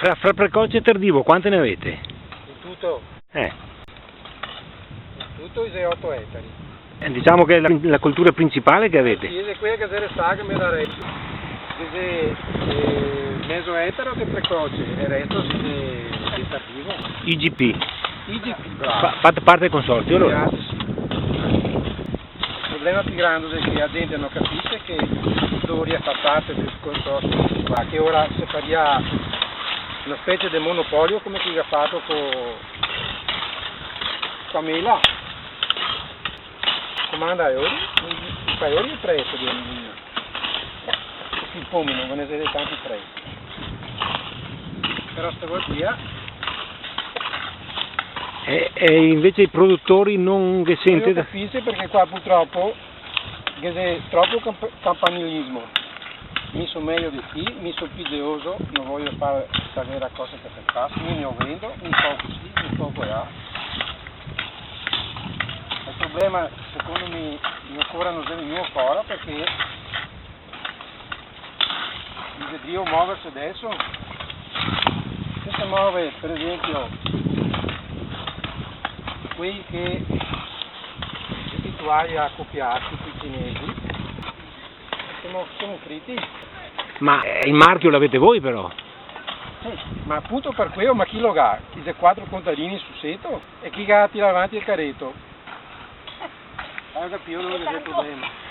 Fra precoce e tardivo, quante ne avete? In tutto è 8 ettari. Diciamo che è la coltura principale che avete. Sì, è quella che deve stare mi darei. È mezzo ettaro che precoce, e il resto è tardivo. IGP. Bravo. Fate parte del consorzio allora? Il problema più grande è che la gente non capisce che dovrebbe far parte del consorzio qua, che ora si faria una specie di monopolio come chi ha fatto con Mela. Comanda euro, i paesi il prezzo di un il pomi non ne siete tanti prezzi. Però stavolta E invece i produttori non che io sente capisco perché qua purtroppo c'è troppo campanilismo. Mi sono meglio di qui, mi sono più deoso, non voglio fare la cosa che faccio, mi ne vendo, mi fa così, mi fa qua. Il problema secondo me ancora non è venuto ancora perché devo muoversi adesso. Se si muove per esempio quei che abituati a copiarsi con i cinesi, siamo fritti. Ma il marchio l'avete voi però? Ma appunto per quello, ma chi lo ha? I 4 contadini su seto e chi ha tirato avanti il carretto? Allora capito dove c'è il problema.